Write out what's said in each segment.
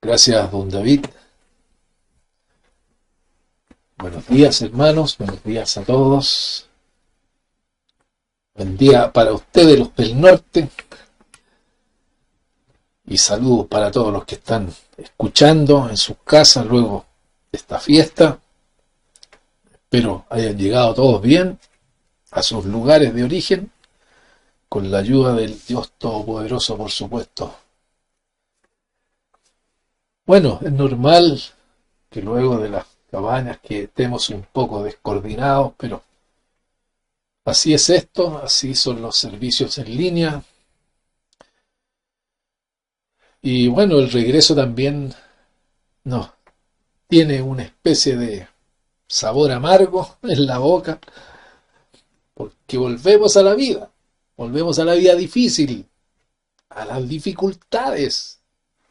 Gracias, don David. Buenos días, hermanos. Buenos días a todos. Buen día para ustedes, los del norte. Y saludos para todos los que están escuchando en sus casas luego de esta fiesta. Espero hayan llegado todos bien a sus lugares de origen, con la ayuda del Dios Todopoderoso, por supuesto. Bueno, es normal que luego de las cabañas que estemos un poco descoordinados, pero así es esto, así son los servicios en línea. Y bueno, el regreso también nos tiene una especie de sabor amargo en la boca, porque volvemos a la vida difícil, a las dificultades,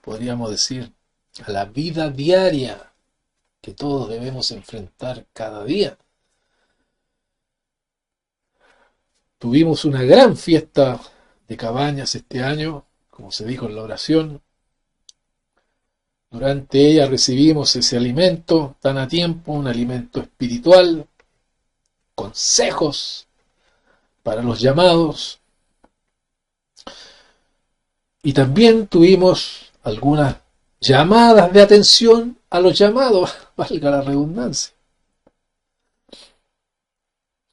podríamos decir, a la vida diaria que todos debemos enfrentar cada día. Tuvimos una gran fiesta de cabañas este año, como se dijo en la oración. Durante ella recibimos ese alimento tan a tiempo, un alimento espiritual, consejos para los llamados. Y también tuvimos algunas llamadas de atención a los llamados, valga la redundancia.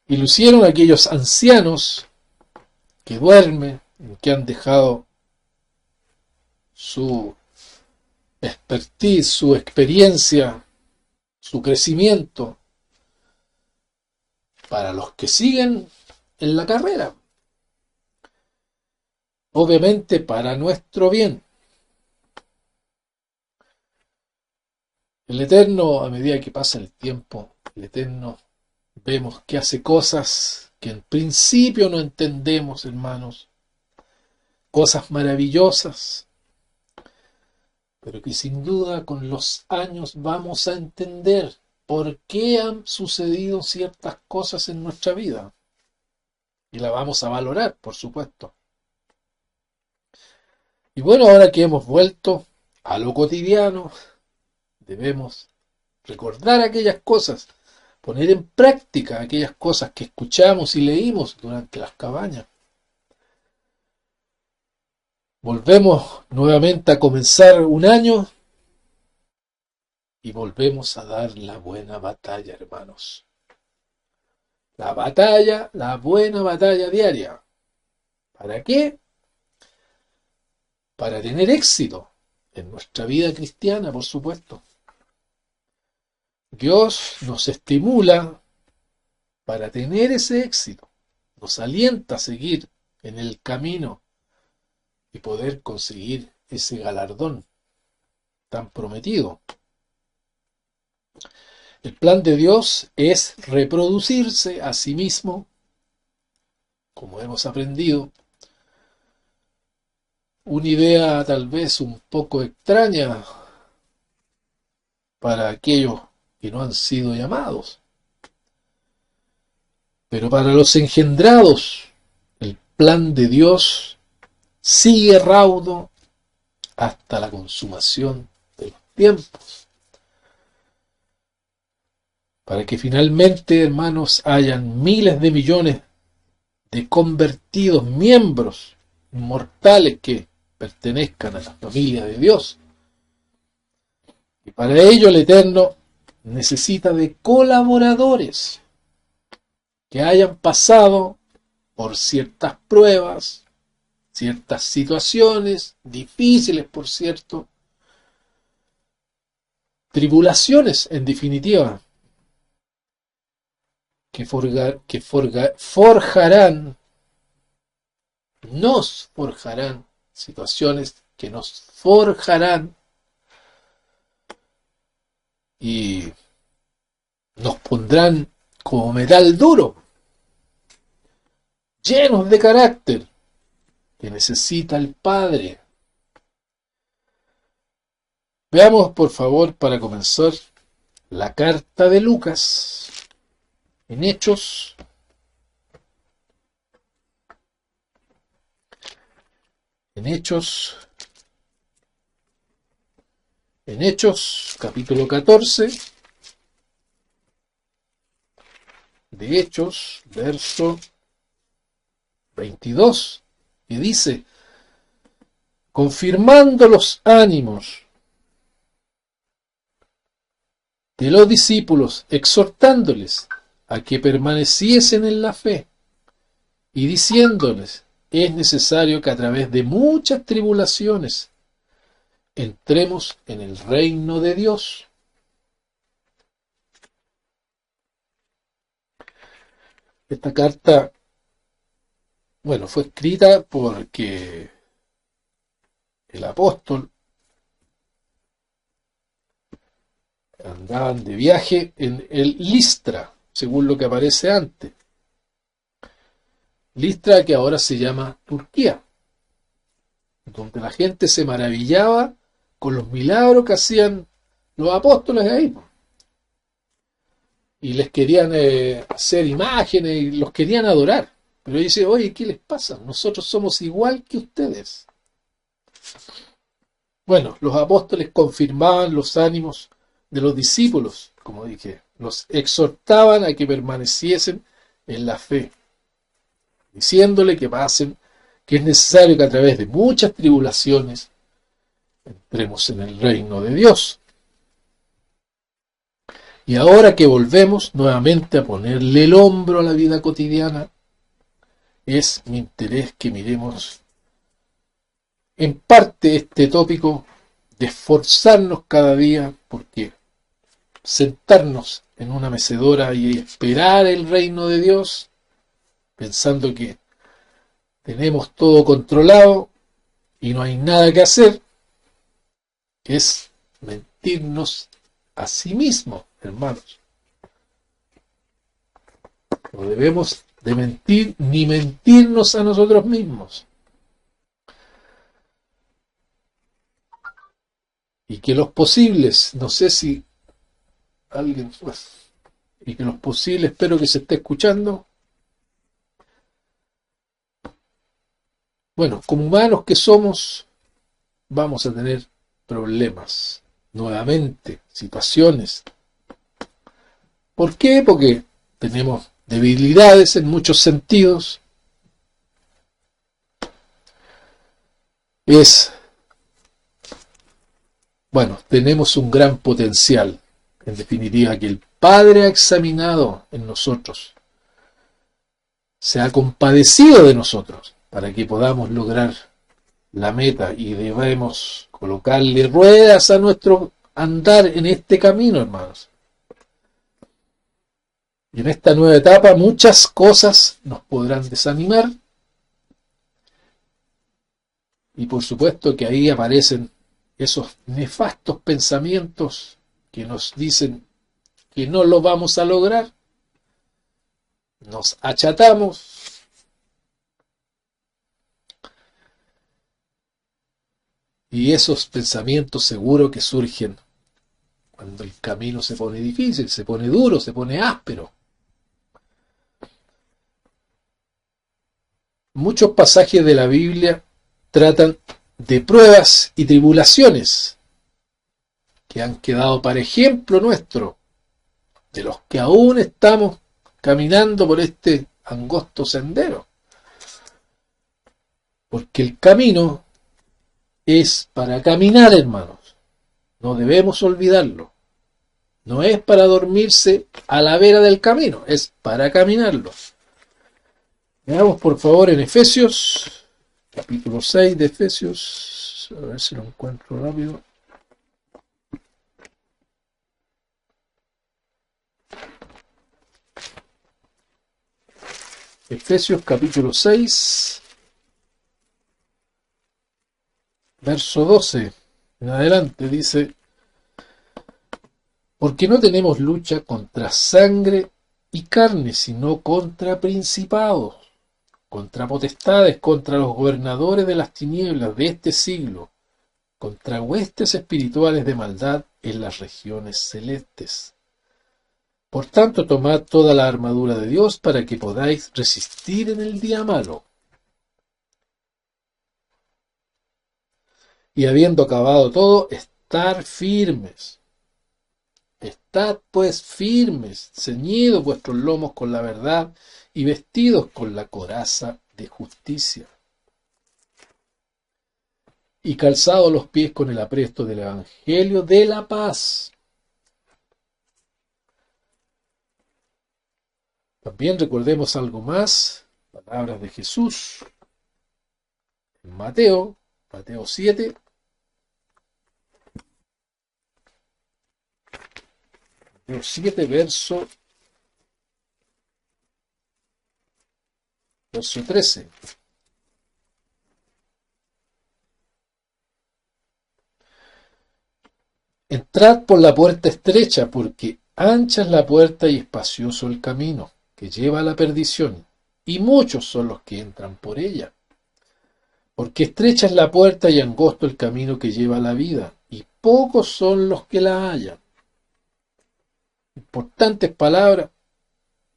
Y lo hicieron aquellos ancianos que duermen, que han dejado su expertise, su experiencia, su crecimiento para los que siguen en la carrera. Obviamente para nuestro bien. El Eterno, a medida que pasa el tiempo, el Eterno vemos que hace cosas que en principio no entendemos, hermanos. Cosas maravillosas, pero que sin duda con los años vamos a entender por qué han sucedido ciertas cosas en nuestra vida. Y la vamos a valorar, por supuesto. Y bueno, ahora que hemos vuelto a lo cotidiano, debemos recordar aquellas cosas, poner en práctica aquellas cosas que escuchamos y leímos durante las cabañas. Volvemos nuevamente a comenzar un año y volvemos a dar la buena batalla, hermanos. La buena batalla diaria. ¿Para qué? Para tener éxito en nuestra vida cristiana, por supuesto. Dios nos estimula para tener ese éxito. Nos alienta a seguir en el camino y poder conseguir ese galardón tan prometido. El plan de Dios es reproducirse a sí mismo, como hemos aprendido. Una idea tal vez un poco extraña para aquellos que no han sido llamados. Pero para los engendrados, el plan de Dios sigue raudo hasta la consumación de los tiempos. Para que finalmente, hermanos, hayan miles de millones de convertidos miembros inmortales que pertenezcan a la familia de Dios. Y para ello el Eterno necesita de colaboradores que hayan pasado por ciertas pruebas, ciertas situaciones, difíciles por cierto, tribulaciones en definitiva, que nos forjarán situaciones que nos forjarán y nos pondrán como metal duro, llenos de carácter que necesita el Padre. Veamos, por favor, para comenzar, la carta de Lucas en Hechos, en Hechos, capítulo 14, de Hechos, verso 22, que dice: confirmando los ánimos de los discípulos, exhortándoles a que permaneciesen en la fe, y diciéndoles: es necesario que a través de muchas tribulaciones entremos en el reino de Dios. Esta carta, bueno, fue escrita porque el apóstol andaban de viaje en el Listra, según lo que aparece antes. Listra, que ahora se llama Turquía, donde la gente se maravillaba con los milagros que hacían los apóstoles ahí. Y les querían hacer imágenes y los querían adorar. Pero dice: oye, ¿qué les pasa? Nosotros somos igual que ustedes. Bueno, los apóstoles confirmaban los ánimos de los discípulos, como dije, los exhortaban a que permaneciesen en la fe, diciéndole que es necesario que a través de muchas tribulaciones entremos en el reino de Dios. Y ahora que volvemos nuevamente a ponerle el hombro a la vida cotidiana, es mi interés que miremos en parte este tópico de esforzarnos cada día, porque sentarnos en una mecedora y esperar el reino de Dios, pensando que tenemos todo controlado y no hay nada que hacer, es mentirnos a sí mismos, hermanos. No debemos de mentir ni mentirnos a nosotros mismos. Y que los posibles, no sé si alguien, y que los posibles, espero que se esté escuchando. Bueno, como humanos que somos, vamos a tener problemas, nuevamente, situaciones. ¿Por qué? Porque tenemos debilidades en muchos sentidos. Tenemos un gran potencial, en definitiva, que el Padre ha examinado en nosotros, se ha compadecido de nosotros, para que podamos lograr la meta y debemos colocarle ruedas a nuestro andar en este camino, hermanos. Y en esta nueva etapa muchas cosas nos podrán desanimar, y por supuesto que ahí aparecen esos nefastos pensamientos que nos dicen que no lo vamos a lograr. Nos achatamos. Y esos pensamientos seguro que surgen cuando el camino se pone difícil, se pone duro, se pone áspero. Muchos pasajes de la Biblia tratan de pruebas y tribulaciones que han quedado para ejemplo nuestro, de los que aún estamos caminando por este angosto sendero. Porque el camino es para caminar, hermanos. No debemos olvidarlo. No es para dormirse a la vera del camino, es para caminarlo. Veamos por favor en Efesios, capítulo 6 de Efesios, a ver si lo encuentro rápido. Efesios capítulo 6, verso 12 en adelante, dice: porque no tenemos lucha contra sangre y carne, sino contra principados, contra potestades, contra los gobernadores de las tinieblas de este siglo, contra huestes espirituales de maldad en las regiones celestes. Por tanto, tomad toda la armadura de Dios para que podáis resistir en el día malo. Y habiendo acabado todo, estar firmes. Estad pues firmes, ceñidos vuestros lomos con la verdad y vestidos con la coraza de justicia. Y calzados los pies con el apresto del evangelio de la paz. También recordemos algo más, palabras de Jesús en Mateo 7. Mateo 7, verso 13. Entrad por la puerta estrecha, porque ancha es la puerta y espacioso el camino que lleva a la perdición, y muchos son los que entran por ella. Porque estrecha es la puerta y angosto el camino que lleva a la vida, y pocos son los que la hallan. Importantes palabras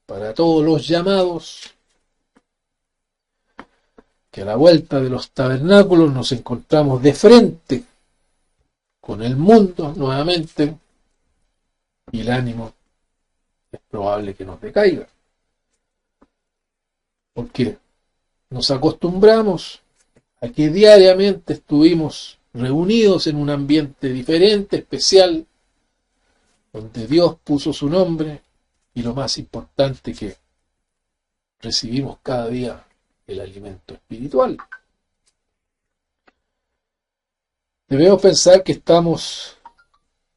para todos los llamados, que a la vuelta de los tabernáculos nos encontramos de frente con el mundo nuevamente, y el ánimo es probable que nos decaiga. Porque nos acostumbramos a que diariamente estuvimos reunidos en un ambiente diferente, especial, donde Dios puso su nombre, y lo más importante, que recibimos cada día el alimento espiritual. Debemos pensar que estamos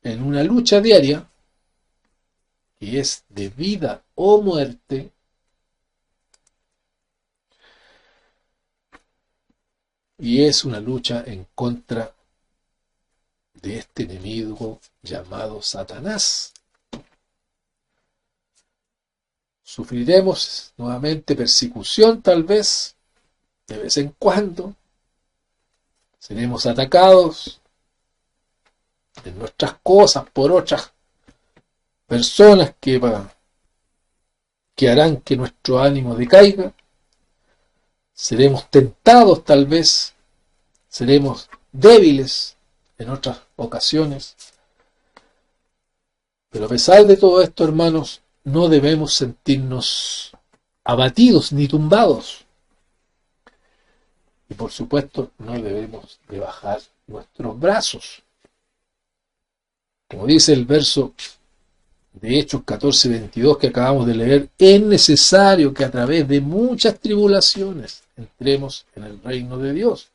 en una lucha diaria, que es de vida o muerte, y es una lucha en contra de este enemigo llamado Satanás. Sufriremos nuevamente persecución, tal vez, de vez en cuando. Seremos atacados en nuestras cosas por otras personas que harán que nuestro ánimo decaiga. Seremos tentados, tal vez. Seremos débiles en otras ocasiones. Pero a pesar de todo esto, hermanos, no debemos sentirnos abatidos ni tumbados. Y por supuesto, no debemos de bajar nuestros brazos. Como dice el verso de Hechos 14:22 que acabamos de leer, es necesario que a través de muchas tribulaciones entremos en el reino de Dios.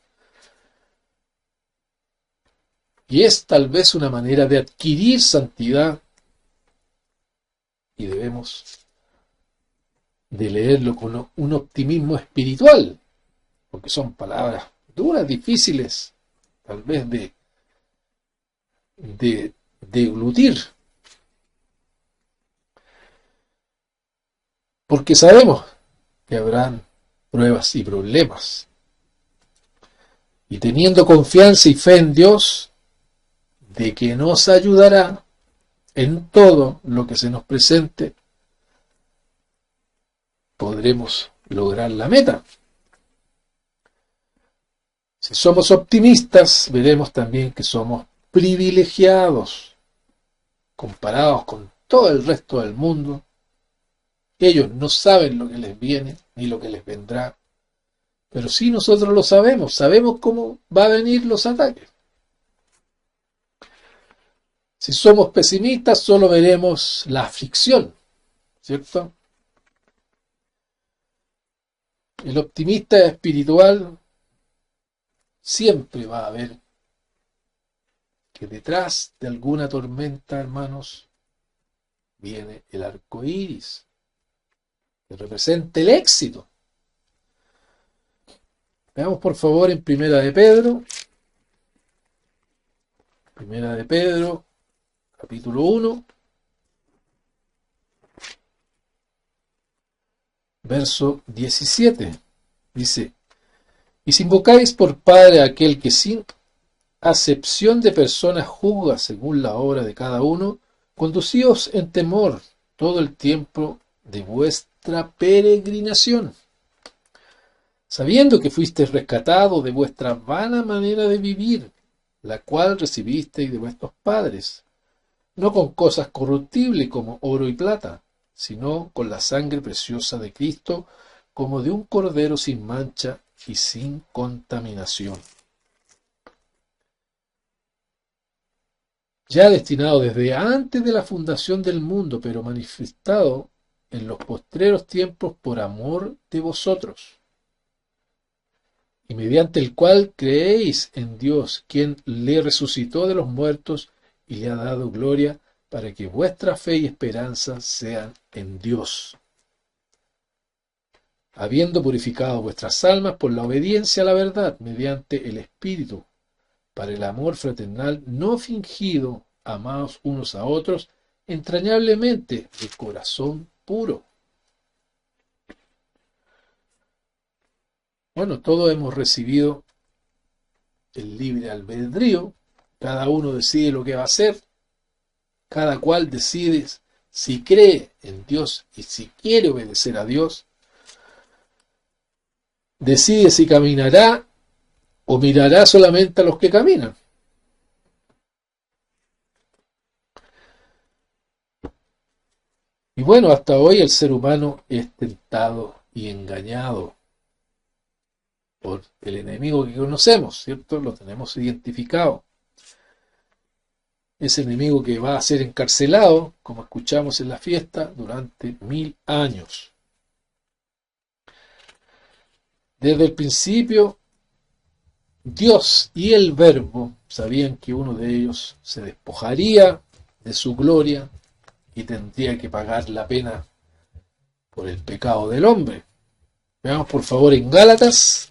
Y es tal vez una manera de adquirir santidad, y debemos de leerlo con un optimismo espiritual, porque son palabras duras, difíciles, tal vez de deglutir. Porque sabemos que habrán pruebas y problemas. Y teniendo confianza y fe en Dios, de que nos ayudará en todo lo que se nos presente, podremos lograr la meta. Si somos optimistas, veremos también que somos privilegiados comparados con todo el resto del mundo. Ellos no saben lo que les viene ni lo que les vendrá, pero sí nosotros lo sabemos, sabemos cómo va a venir los ataques. Si somos pesimistas, solo veremos la aflicción, ¿cierto? El optimista espiritual siempre va a ver que detrás de alguna tormenta, hermanos, viene el arco iris, que representa el éxito. Veamos por favor en Primera de Pedro, capítulo 1, verso 17. Dice: y si invocáis por Padre a aquel que sin acepción de personas juzga según la obra de cada uno, conducíos en temor todo el tiempo de vuestra peregrinación, sabiendo que fuisteis rescatados de vuestra vana manera de vivir, la cual recibisteis de vuestros padres, no con cosas corruptibles como oro y plata, sino con la sangre preciosa de Cristo, como de un cordero sin mancha y sin contaminación, ya destinado desde antes de la fundación del mundo, pero manifestado en los postreros tiempos por amor de vosotros, y mediante el cual creéis en Dios, quien le resucitó de los muertos y le ha dado gloria, para que vuestra fe y esperanza sean en Dios, habiendo purificado vuestras almas por la obediencia a la verdad, mediante el Espíritu, para el amor fraternal no fingido, amaos unos a otros entrañablemente de corazón puro. Bueno, todos hemos recibido el libre albedrío, cada uno decide lo que va a hacer, cada cual decide si cree en Dios y si quiere obedecer a Dios, decide si caminará o mirará solamente a los que caminan. Y bueno, hasta hoy el ser humano es tentado y engañado por el enemigo que conocemos, ¿cierto? Lo tenemos identificado. Ese enemigo que va a ser encarcelado, como escuchamos en la fiesta, durante 1000 años. Desde el principio, Dios y el Verbo sabían que uno de ellos se despojaría de su gloria y tendría que pagar la pena por el pecado del hombre. Veamos por favor en Gálatas.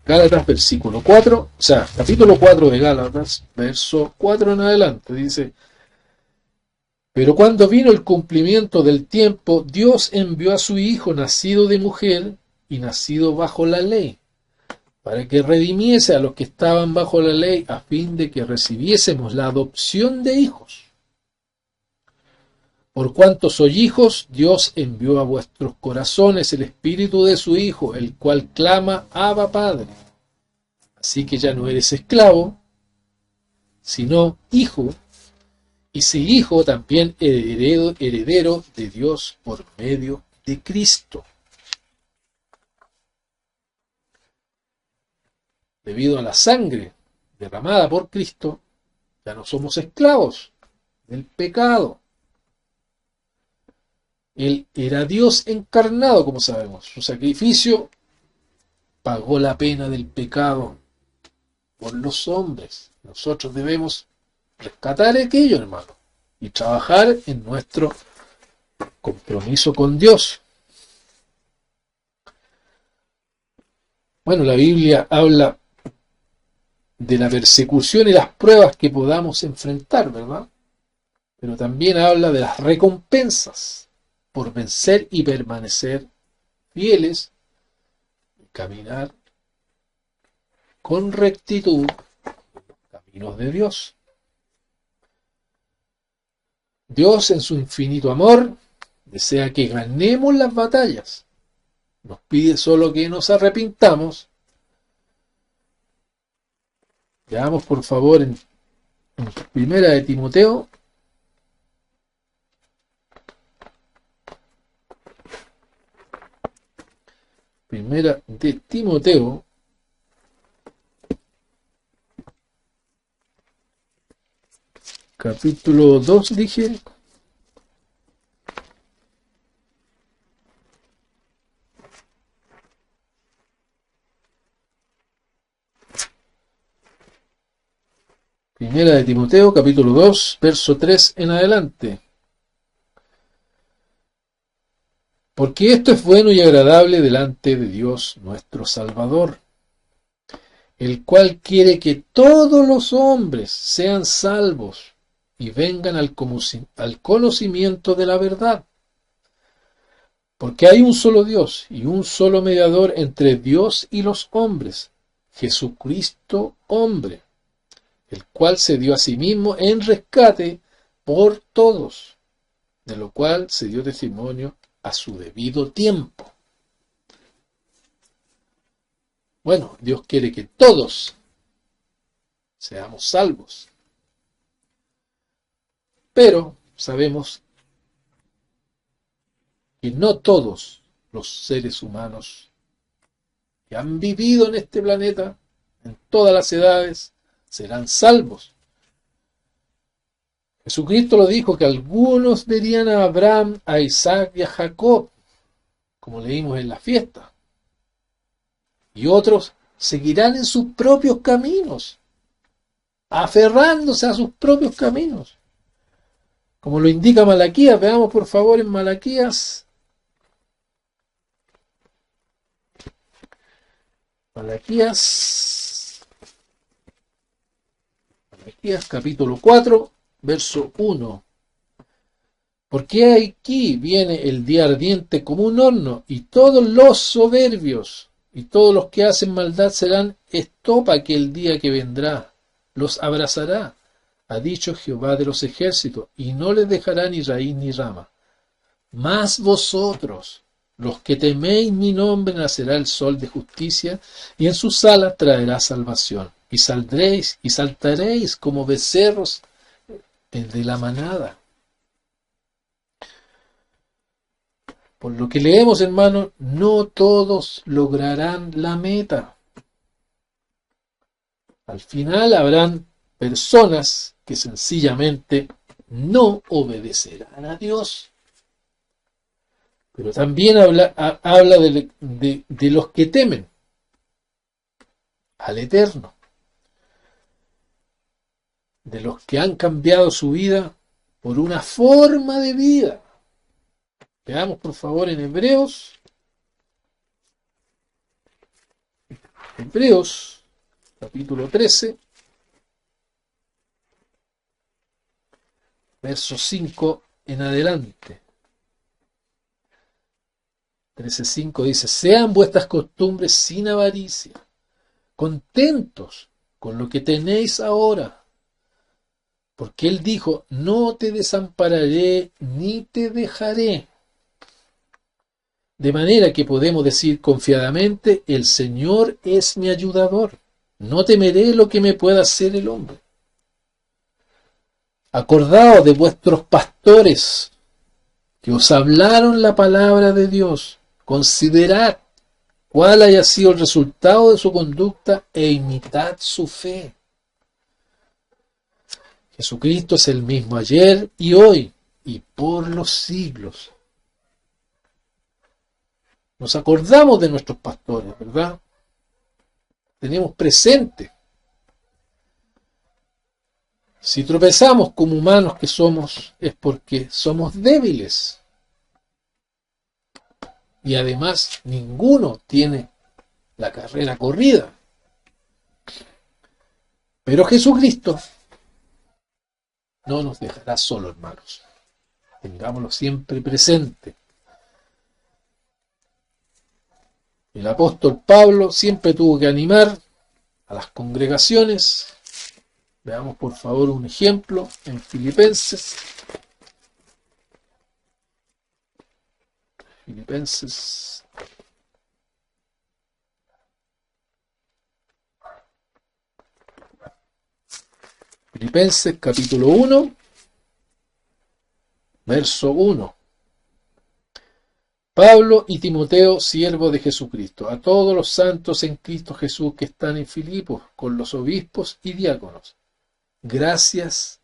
Gálatas versículo 4, o sea, capítulo 4 de Gálatas, verso 4 en adelante, dice: pero cuando vino el cumplimiento del tiempo, Dios envió a su Hijo, nacido de mujer y nacido bajo la ley, para que redimiese a los que estaban bajo la ley, a fin de que recibiésemos la adopción de hijos. Por cuanto sois hijos, Dios envió a vuestros corazones el espíritu de su Hijo, el cual clama: Abba, Padre. Así que ya no eres esclavo, sino hijo, y si hijo, también heredero de Dios por medio de Cristo. Debido a la sangre derramada por Cristo, ya no somos esclavos del pecado. Él era Dios encarnado, como sabemos. Su sacrificio pagó la pena del pecado por los hombres. Nosotros debemos rescatar aquello, hermano, y trabajar en nuestro compromiso con Dios. Bueno, la Biblia habla de la persecución y las pruebas que podamos enfrentar, ¿verdad? Pero también habla de las recompensas por vencer y permanecer fieles y caminar con rectitud caminos de Dios. Dios, en su infinito amor, desea que ganemos las batallas. Nos pide solo que nos arrepintamos. Veamos por favor en Primera de Timoteo. Primera de Timoteo, capítulo 2, dije. Primera de Timoteo, capítulo 2, verso 3 en adelante. Porque esto es bueno y agradable delante de Dios nuestro Salvador, el cual quiere que todos los hombres sean salvos y vengan al conocimiento de la verdad. Porque hay un solo Dios y un solo mediador entre Dios y los hombres, Jesucristo hombre, el cual se dio a sí mismo en rescate por todos, de lo cual se dio testimonio a su debido tiempo. Bueno, Dios quiere que todos seamos salvos, pero sabemos que no todos los seres humanos que han vivido en este planeta, en todas las edades, serán salvos. Jesucristo lo dijo, que algunos verían a Abraham, a Isaac y a Jacob, como leímos en la fiesta, y otros seguirán en sus propios caminos, aferrándose a sus propios caminos, como lo indica Malaquías. Veamos por favor en Malaquías capítulo 4, verso 1. Porque aquí viene el día ardiente como un horno, y todos los soberbios y todos los que hacen maldad serán estopa, que el día que vendrá los abrazará, ha dicho Jehová de los ejércitos, y no les dejará ni raíz ni rama. Mas vosotros, los que teméis mi nombre, nacerá el sol de justicia, y en sus alas traerá salvación. Y saldréis y saltaréis como becerros de la manada. Por lo que leemos, hermanos, no todos lograrán la meta. Al final habrán personas que sencillamente no obedecerán a Dios. Pero también habla de los que temen al Eterno, de los que han cambiado su vida por una forma de vida. Veamos por favor en Hebreos capítulo 13, verso 5 en adelante. 13:5 dice: sean vuestras costumbres sin avaricia, contentos con lo que tenéis ahora. Porque él dijo: no te desampararé ni te dejaré. De manera que podemos decir confiadamente: el Señor es mi ayudador, no temeré lo que me pueda hacer el hombre. Acordaos de vuestros pastores que os hablaron la palabra de Dios. Considerad cuál haya sido el resultado de su conducta e imitad su fe. Jesucristo es el mismo ayer y hoy y por los siglos. Nos acordamos de nuestros pastores, ¿verdad? Tenemos presente. Si tropezamos como humanos que somos, es porque somos débiles. Y además, ninguno tiene la carrera corrida. Pero Jesucristo no nos dejará solo, hermanos. Tengámoslo siempre presente. El apóstol Pablo siempre tuvo que animar a las congregaciones. Veamos por favor un ejemplo en Filipenses. Filipenses capítulo 1, verso 1. Pablo y Timoteo, siervos de Jesucristo, a todos los santos en Cristo Jesús que están en Filipos, con los obispos y diáconos. Gracias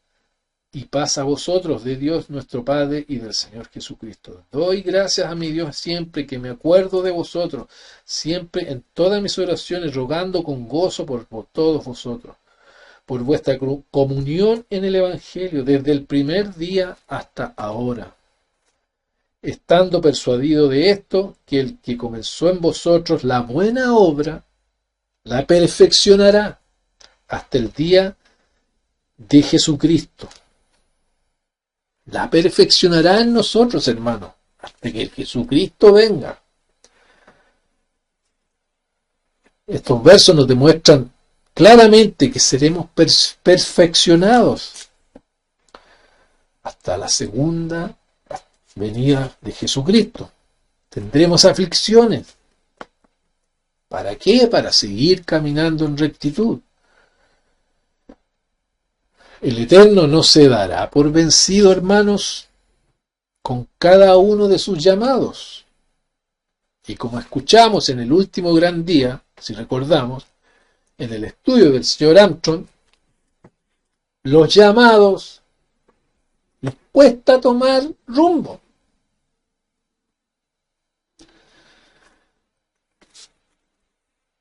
y paz a vosotros de Dios nuestro Padre y del Señor Jesucristo. Doy gracias a mi Dios siempre que me acuerdo de vosotros, siempre en todas mis oraciones, rogando con gozo por todos vosotros, por vuestra comunión en el Evangelio, desde el primer día hasta ahora. Estando persuadido de esto, que el que comenzó en vosotros la buena obra, la perfeccionará hasta el día de Jesucristo. La perfeccionará en nosotros, hermanos, hasta que el Jesucristo venga. Estos versos nos demuestran claramente que seremos perfeccionados hasta la segunda venida de Jesucristo. Tendremos aflicciones. ¿Para qué? Para seguir caminando en rectitud. El Eterno no se dará por vencido, hermanos, con cada uno de sus llamados. Y como escuchamos en el último gran día, si recordamos, en el estudio del señor Armstrong, los llamados les cuesta tomar rumbo.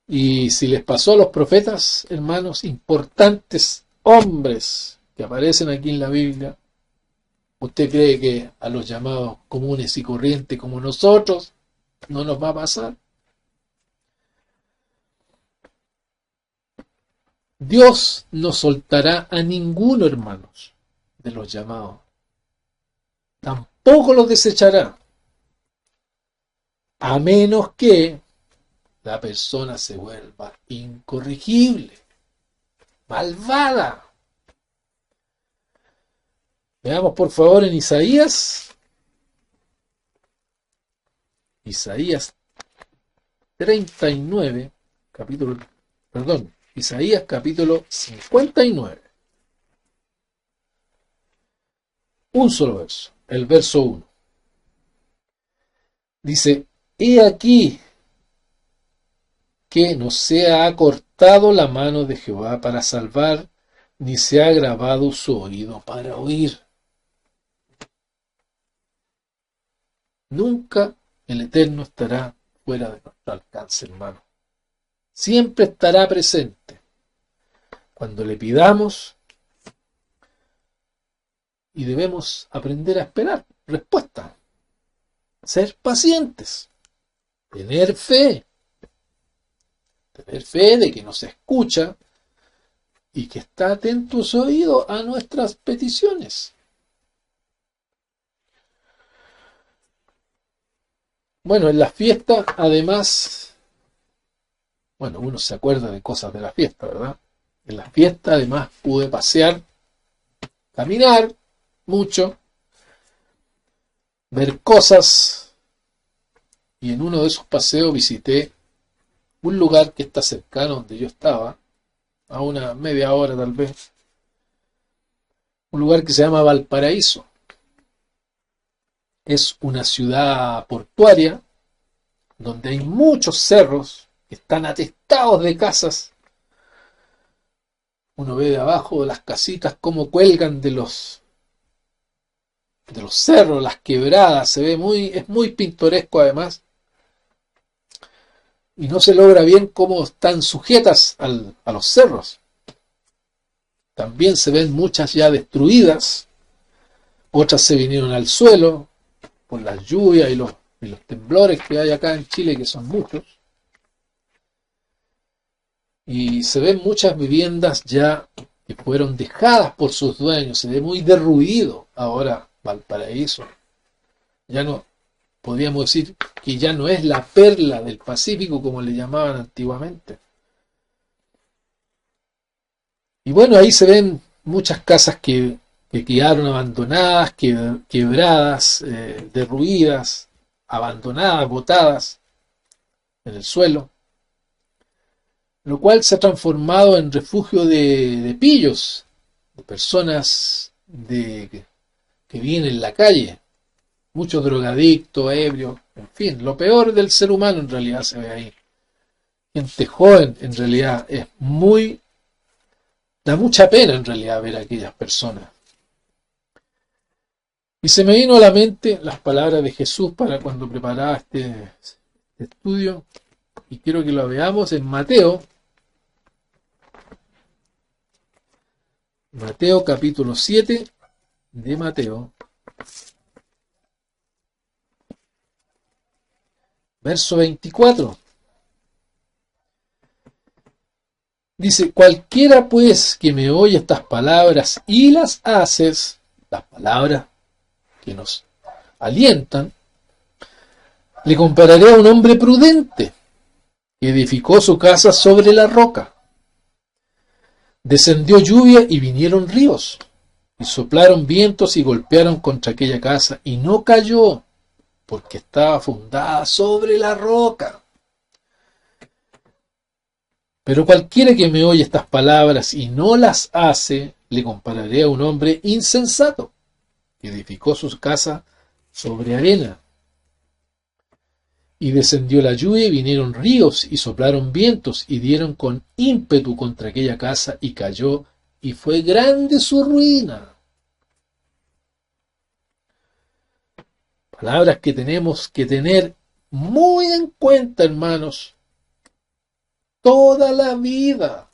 Y si les pasó a los profetas, hermanos, importantes hombres que aparecen aquí en la Biblia, ¿usted cree que a los llamados comunes y corrientes como nosotros no nos va a pasar? Dios no soltará a ninguno, hermanos, de los llamados. Tampoco los desechará. A menos que la persona se vuelva incorregible, malvada. Veamos por favor en Isaías 39, Isaías capítulo 59. Un solo verso, el verso 1. Dice, he aquí que no se ha cortado la mano de Jehová para salvar, ni se ha agravado su oído para oír. Nunca el Eterno estará fuera de nuestro alcance, hermano. Siempre estará presente. Cuando le pidamos, y debemos aprender a esperar respuesta. Ser pacientes. Tener fe de que nos escucha y que está atento su oído a nuestras peticiones. Bueno, en las fiestas, además, uno se acuerda de cosas de la fiesta, ¿verdad? En las fiestas, además, pude pasear, caminar mucho, ver cosas, y en uno de esos paseos visité un lugar que está cercano donde yo estaba, a una media hora tal vez, un lugar que se llama Valparaíso. Es una ciudad portuaria donde hay muchos cerros que están atestados de casas. Uno ve de abajo las casitas cómo cuelgan de los cerros, las quebradas, es muy pintoresco además. Y no se logra bien cómo están sujetas a los cerros. También se ven muchas ya destruidas, otras se vinieron al suelo por las lluvias y los temblores que hay acá en Chile, que son muchos. Y se ven muchas viviendas ya que fueron dejadas por sus dueños, se ve muy derruido ahora Valparaíso. Ya no, podríamos decir que ya no es la perla del Pacífico como le llamaban antiguamente. Y bueno, ahí se ven muchas casas que quedaron abandonadas, quebradas, derruidas, abandonadas, botadas en el suelo, lo cual se ha transformado en refugio de pillos, de personas que viven en la calle, muchos drogadictos, ebrios, en fin, lo peor del ser humano en realidad se ve ahí. Gente joven, en realidad, da mucha pena en realidad ver a aquellas personas. Y se me vino a la mente las palabras de Jesús para cuando preparaba este estudio, y quiero que lo veamos en Mateo capítulo 7 de Mateo, verso 24. Dice, cualquiera pues que me oye estas palabras y las haces, las palabras que nos alientan, le compararé a un hombre prudente edificó su casa sobre la roca. Descendió lluvia y vinieron ríos, y soplaron vientos y golpearon contra aquella casa, y no cayó, porque estaba fundada sobre la roca. Pero cualquiera que me oye estas palabras y no las hace, le compararé a un hombre insensato, que edificó su casa sobre arena. Y descendió la lluvia y vinieron ríos y soplaron vientos y dieron con ímpetu contra aquella casa y cayó y fue grande su ruina. Palabras que tenemos que tener muy en cuenta, hermanos, toda la vida.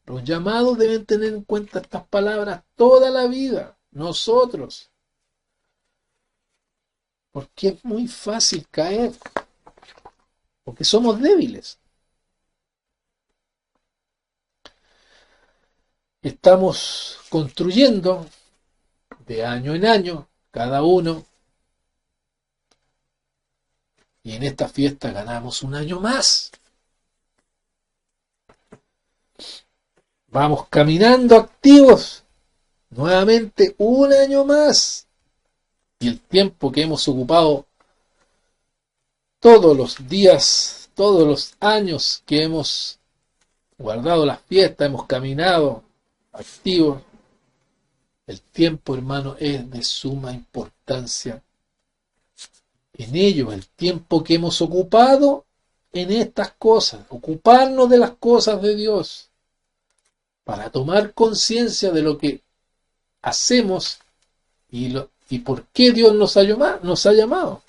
Los llamados deben tener en cuenta estas palabras toda la vida. Nosotros. Porque es muy fácil caer. Porque somos débiles. Estamos construyendo de año en año, cada uno. Y en esta fiesta ganamos un año más. Vamos caminando activos. Nuevamente un año más. Y el tiempo que hemos ocupado todos los días, todos los años que hemos guardado las fiestas, hemos caminado activos, el tiempo, hermano, es de suma importancia. En ello, el tiempo que hemos ocupado en estas cosas, ocuparnos de las cosas de Dios, para tomar conciencia de lo que hacemos y por qué Dios nos ha llamado.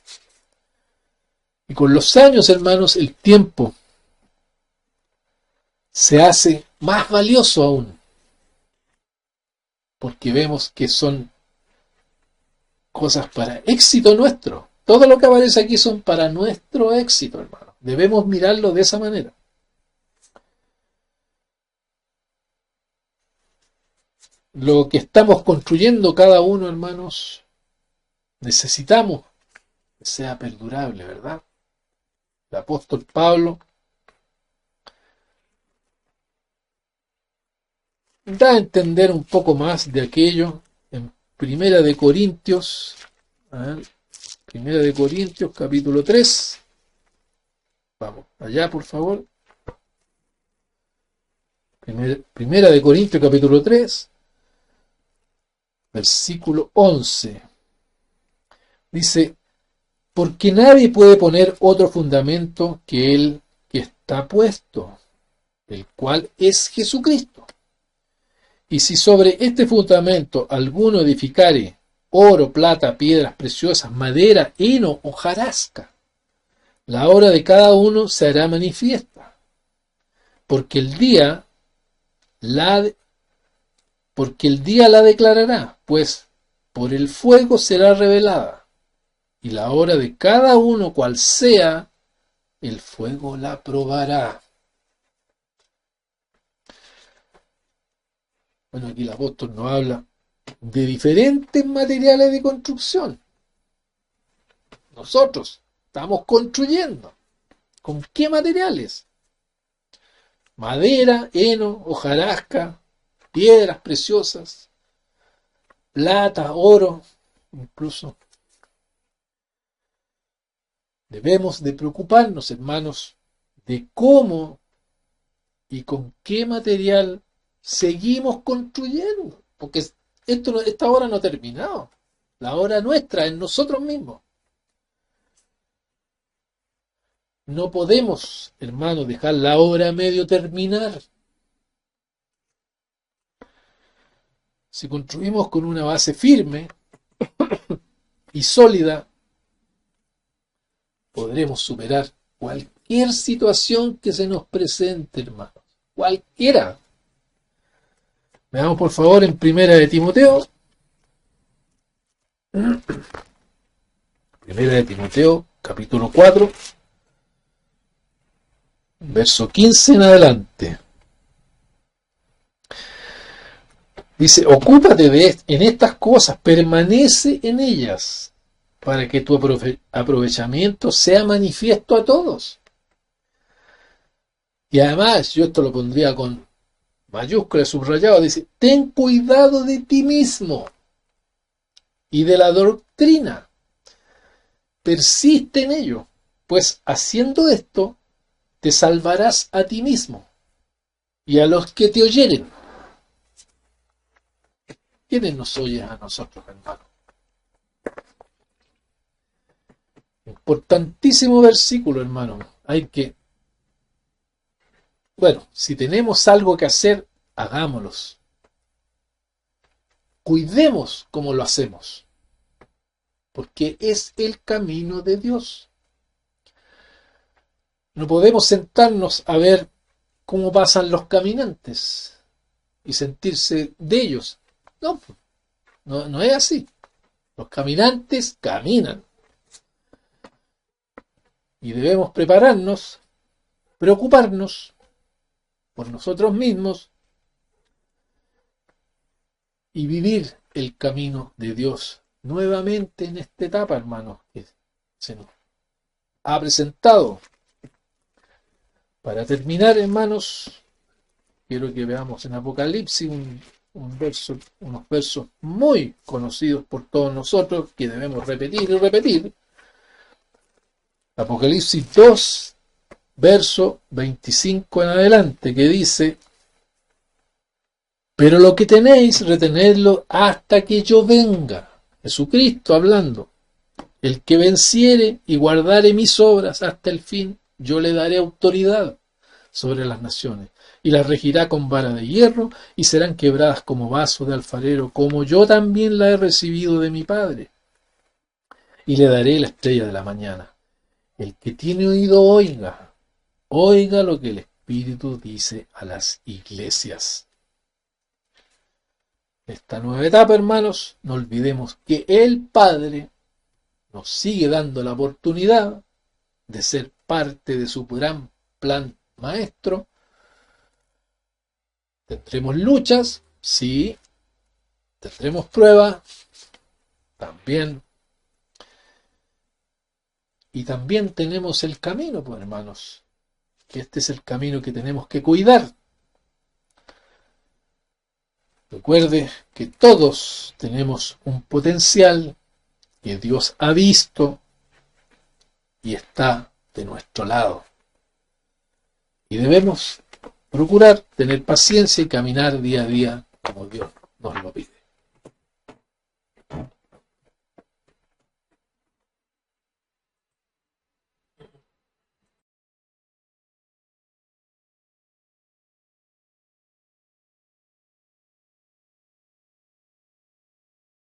Y con los años, hermanos, el tiempo se hace más valioso aún, porque vemos que son cosas para éxito nuestro. Todo lo que aparece aquí son para nuestro éxito, hermano. Debemos mirarlo de esa manera. Lo que estamos construyendo cada uno, hermanos, necesitamos que sea perdurable, ¿verdad? El apóstol Pablo da a entender un poco más de aquello en Primera de Corintios, Primera de Corintios capítulo 3. Vamos allá, por favor. Primera de Corintios capítulo 3, versículo 11. Dice: porque nadie puede poner otro fundamento que el que está puesto, el cual es Jesucristo. Y si sobre este fundamento alguno edificare oro, plata, piedras preciosas, madera, heno, hojarasca, la obra de cada uno se hará manifiesta, porque el día la declarará, pues por el fuego será revelada, y la obra de cada uno cual sea, el fuego la probará. Bueno, aquí el apóstol nos habla de diferentes materiales de construcción. Nosotros estamos construyendo. ¿Con qué materiales? Madera, heno, hojarasca, piedras preciosas, plata, oro, incluso. Debemos de preocuparnos, hermanos, de cómo y con qué material seguimos construyendo, porque esta obra no ha terminado. La obra nuestra es nosotros mismos. No podemos, hermanos, dejar la obra a medio terminar. Si construimos con una base firme y sólida, podremos superar cualquier situación que se nos presente, hermanos. Cualquiera. Veamos por favor en Primera de Timoteo. Primera de Timoteo, capítulo 4, verso 15 en adelante. Dice: ocúpate en estas cosas, permanece en ellas, para que tu aprovechamiento sea manifiesto a todos. Y además, yo esto lo pondría con mayúscula, subrayado, dice, ten cuidado de ti mismo y de la doctrina. Persiste en ello, pues haciendo esto, te salvarás a ti mismo y a los que te oyeren. ¿Quiénes nos oyen a nosotros, hermano? Importantísimo versículo, hermano. Hay que, bueno, si tenemos algo que hacer, hagámoslos. Cuidemos como lo hacemos, porque es el camino de Dios. No podemos sentarnos a ver cómo pasan los caminantes y sentirse de ellos. No, no es así. Los caminantes caminan y debemos prepararnos, preocuparnos por nosotros mismos y vivir el camino de Dios nuevamente en esta etapa, hermanos, que se nos ha presentado. Para terminar, hermanos, quiero que veamos en Apocalipsis unos versos muy conocidos por todos nosotros que debemos repetir y repetir. Apocalipsis 2, verso 25 en adelante, que dice: pero lo que tenéis, retenedlo hasta que yo venga. Jesucristo hablando. El que venciere y guardare mis obras hasta el fin, yo le daré autoridad sobre las naciones, y las regirá con vara de hierro, y serán quebradas como vaso de alfarero, como yo también la he recibido de mi Padre. Y le daré la estrella de la mañana. El que tiene oído, oiga. Oiga lo que el Espíritu dice a las iglesias. Esta nueva etapa, hermanos, no olvidemos que el Padre nos sigue dando la oportunidad de ser parte de su gran plan maestro. Tendremos luchas, sí. Tendremos pruebas, también. Y también tenemos el camino, pues, hermanos, que este es el camino que tenemos que cuidar. Recuerde que todos tenemos un potencial que Dios ha visto y está de nuestro lado. Y debemos procurar tener paciencia y caminar día a día como Dios nos lo pide.